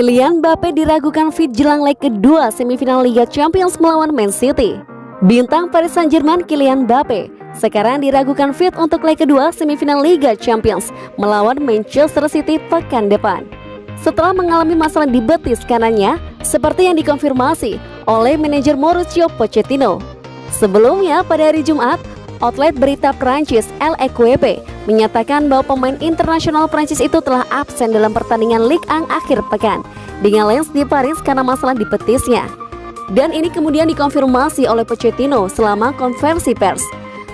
Kylian Mbappe diragukan fit jelang leg kedua semifinal Liga Champions melawan Man City. Bintang Paris Saint-Germain Kylian Mbappe sekarang diragukan fit untuk leg kedua semifinal Liga Champions melawan Manchester City pekan depan. Setelah mengalami masalah di betis kanannya, seperti yang dikonfirmasi oleh manajer Mauricio Pochettino. Sebelumnya pada hari Jumat, outlet berita Prancis L'Equipe menyatakan bahwa pemain internasional Prancis itu telah absen dalam pertandingan Ligue 1 akhir pekan dengan Lens di Paris karena masalah di betisnya. Dan ini kemudian dikonfirmasi oleh Pochettino selama konferensi pers.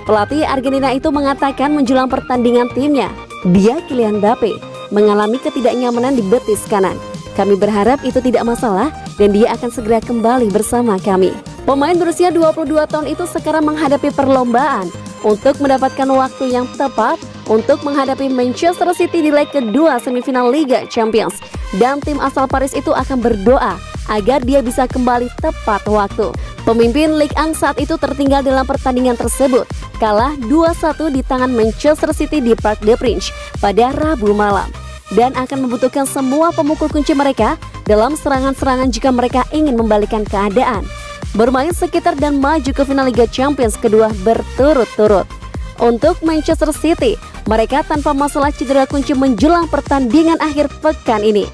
Pelatih Argentina itu mengatakan menjelang pertandingan timnya, dia Kylian Mbappe mengalami ketidaknyamanan di betis kanan. Kami berharap itu tidak masalah dan dia akan segera kembali bersama kami. Pemain berusia 22 tahun itu sekarang menghadapi perlombaan untuk mendapatkan waktu yang tepat untuk menghadapi Manchester City di leg kedua semifinal Liga Champions. Dan tim asal Paris itu akan berdoa agar dia bisa kembali tepat waktu. Pemimpin Ligue 1 saat itu tertinggal dalam pertandingan tersebut, kalah 2-1 di tangan Manchester City di Parc des Princes pada Rabu malam, dan akan membutuhkan semua pemukul kunci mereka dalam serangan-serangan jika mereka ingin membalikkan keadaan, bermain sekitar dan maju ke final Liga Champions kedua berturut-turut. Untuk Manchester City, mereka tanpa masalah cedera kunci menjelang pertandingan akhir pekan ini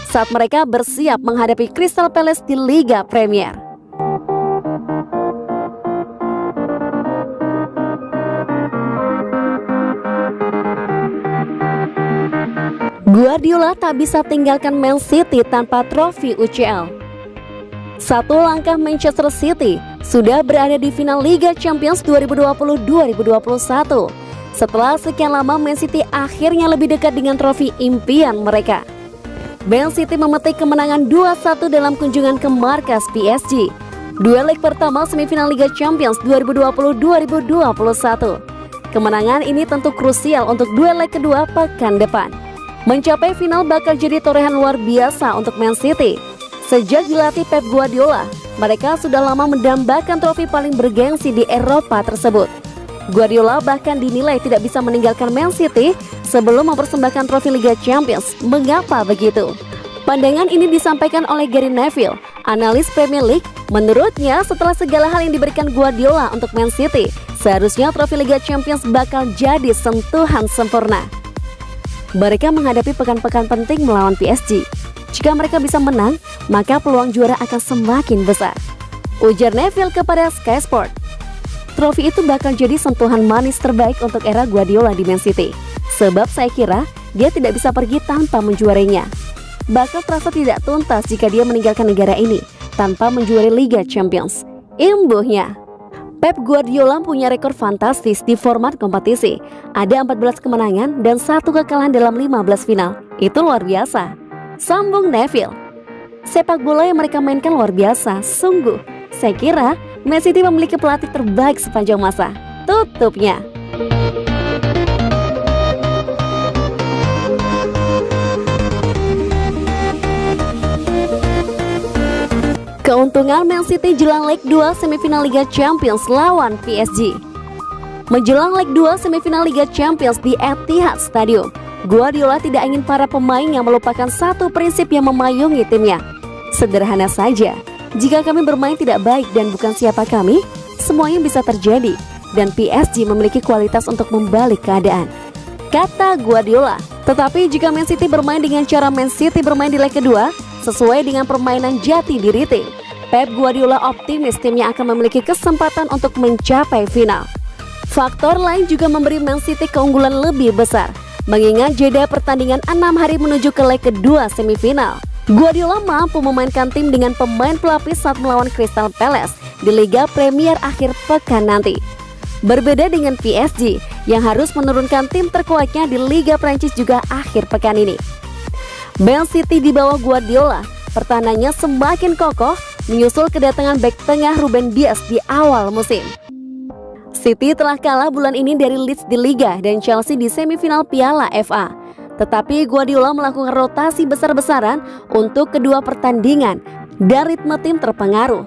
saat mereka bersiap menghadapi Crystal Palace di Liga Premier. Guardiola tak bisa tinggalkan Man City tanpa trofi UCL. Satu langkah Manchester City sudah berada di final Liga Champions 2020-2021. Setelah sekian lama Man City akhirnya lebih dekat dengan trofi impian mereka. Man City memetik kemenangan 2-1 dalam kunjungan ke markas PSG. Duel leg pertama semifinal Liga Champions 2020-2021. Kemenangan ini tentu krusial untuk duel leg kedua pekan depan. Mencapai final bakal jadi torehan luar biasa untuk Man City. Sejak dilatih Pep Guardiola, mereka sudah lama mendambakan trofi paling bergengsi di Eropa tersebut. Guardiola bahkan dinilai tidak bisa meninggalkan Man City sebelum mempersembahkan trofi Liga Champions. Mengapa begitu? Pandangan ini disampaikan oleh Gary Neville, analis Premier League. Menurutnya, setelah segala hal yang diberikan Guardiola untuk Man City, seharusnya trofi Liga Champions bakal jadi sentuhan sempurna. Mereka menghadapi pekan-pekan penting melawan PSG. Jika mereka bisa menang, maka peluang juara akan semakin besar, ujar Neville kepada Sky Sport. Trofi itu bakal jadi sentuhan manis terbaik untuk era Guardiola di Man City. Sebab saya kira dia tidak bisa pergi tanpa menjuarainya. Bakal terasa tidak tuntas jika dia meninggalkan negara ini tanpa menjuari Liga Champions, imbuhnya. Pep Guardiola punya rekor fantastis di format kompetisi. Ada 14 kemenangan dan 1 kekalahan dalam 15 final. Itu luar biasa, sambung Neville. Sepak bola yang mereka mainkan luar biasa, sungguh. Saya kira Man City memiliki pelatih terbaik sepanjang masa, tutupnya. Keuntungan Man City jelang leg 2 semifinal Liga Champions lawan PSG. Menjelang leg 2 semifinal Liga Champions di Etihad Stadium, Guardiola tidak ingin para pemain yang melupakan satu prinsip yang memayungi timnya. Sederhana saja, jika kami bermain tidak baik dan bukan siapa kami, semuanya bisa terjadi dan PSG memiliki kualitas untuk membalik keadaan, kata Guardiola. Tetapi jika Man City bermain dengan cara Man City bermain di leg kedua, sesuai dengan permainan jati diri tim, Pep Guardiola optimis timnya akan memiliki kesempatan untuk mencapai final. Faktor lain juga memberi Man City keunggulan lebih besar, mengingat jeda pertandingan 6 hari menuju ke leg kedua semifinal. Guardiola mampu memainkan tim dengan pemain pelapis saat melawan Crystal Palace di Liga Premier akhir pekan nanti. Berbeda dengan PSG yang harus menurunkan tim terkuatnya di Liga Prancis juga akhir pekan ini. Man City di bawah Guardiola, pertahanannya semakin kokoh menyusul kedatangan bek tengah Ruben Dias di awal musim. City telah kalah bulan ini dari Leeds di Liga dan Chelsea di semifinal Piala FA. Tetapi Guardiola melakukan rotasi besar-besaran untuk kedua pertandingan dan ritme tim terpengaruh.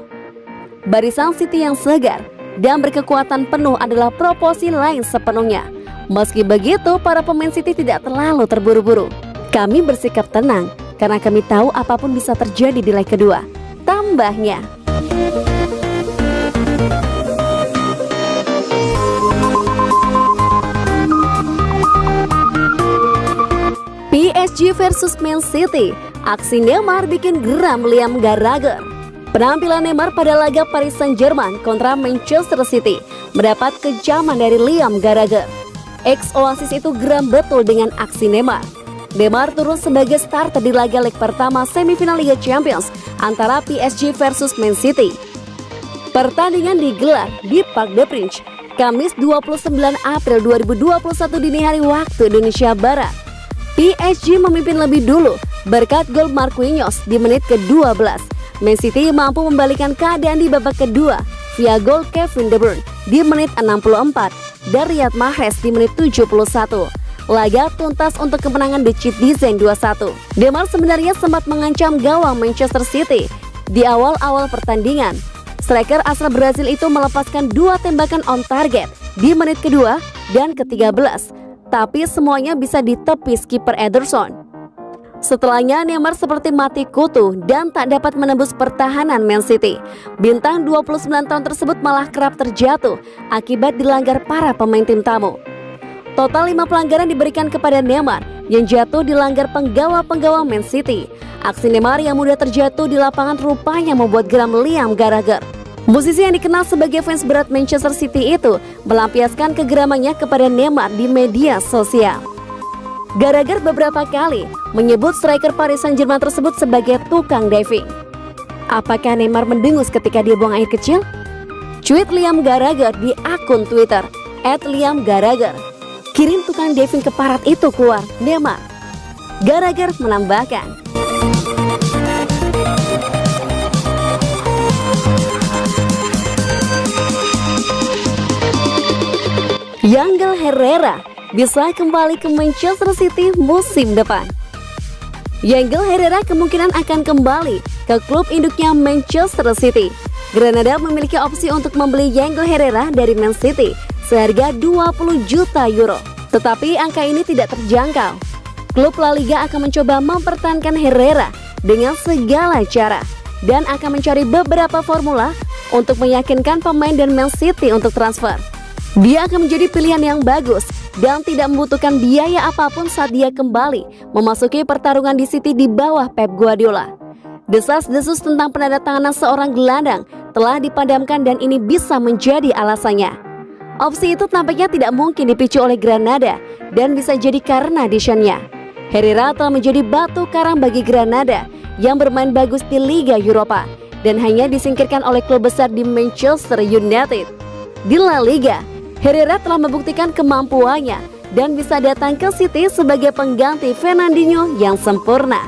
Barisan City yang segar dan berkekuatan penuh adalah proporsi lain sepenuhnya. Meski begitu, para pemain City tidak terlalu terburu-buru. Kami bersikap tenang karena kami tahu apapun bisa terjadi di leg kedua, tambahnya. PSG versus Man City, aksi Neymar bikin geram Liam Gallagher. Penampilan Neymar pada laga Paris Saint-Germain kontra Manchester City mendapat kecaman dari Liam Gallagher. Ex-Oasis itu geram betul dengan aksi Neymar. Neymar turun sebagai starter di laga leg pertama semifinal Liga Champions antara PSG versus Man City. Pertandingan digelar di Parc des Princes, Kamis 29 April 2021 dini hari waktu Indonesia Barat. PSG memimpin lebih dulu berkat gol Marquinhos di menit ke-12. Man City mampu membalikkan keadaan di babak kedua via gol Kevin De Bruyne di menit 64 dan Riyad Mahrez di menit 71. Laga tuntas untuk kemenangan The Citizen 2-1. Neymar sebenarnya sempat mengancam gawang Manchester City di awal-awal pertandingan. Striker asal Brazil itu melepaskan 2 tembakan on target di menit kedua dan ke-13. Tapi semuanya bisa ditepis kiper Ederson. Setelahnya Neymar seperti mati kutu dan tak dapat menembus pertahanan Man City. Bintang 29 tahun tersebut malah kerap terjatuh akibat dilanggar para pemain tim tamu. Total 5 pelanggaran diberikan kepada Neymar yang jatuh dilanggar penggawa-penggawa Man City. Aksi Neymar yang mudah terjatuh di lapangan rupanya membuat geram Liam Gallagher. Musisi yang dikenal sebagai fans berat Manchester City itu melampiaskan kegeramannya kepada Neymar di media sosial. Gallagher beberapa kali menyebut striker Paris Saint-Germain tersebut sebagai tukang diving. Apakah Neymar mendengus ketika dia buang air kecil? Tweet Liam Gallagher di akun Twitter @LiamGallagher. Kirim tukang diving ke parat itu keluar, Neymar. Gallagher menambahkan, Yangel Herrera bisa kembali ke Manchester City musim depan. Yangel Herrera kemungkinan akan kembali ke klub induknya Manchester City. Granada memiliki opsi untuk membeli Yangel Herrera dari Man City seharga 20 juta euro. Tetapi angka ini tidak terjangkau. Klub La Liga akan mencoba mempertahankan Herrera dengan segala cara dan akan mencari beberapa formula untuk meyakinkan pemain dan Man City untuk transfer. Dia akan menjadi pilihan yang bagus dan tidak membutuhkan biaya apapun saat dia kembali memasuki pertarungan di City di bawah Pep Guardiola. Desas-desus tentang penandatanganan seorang gelandang telah dipadamkan dan ini bisa menjadi alasannya. Opsi itu tampaknya tidak mungkin dipicu oleh Granada dan bisa jadi karena desainnya. Herrera telah menjadi batu karang bagi Granada yang bermain bagus di Liga Eropa dan hanya disingkirkan oleh klub besar di Manchester United. Di La Liga, Herrera telah membuktikan kemampuannya dan bisa datang ke City sebagai pengganti Fernandinho yang sempurna.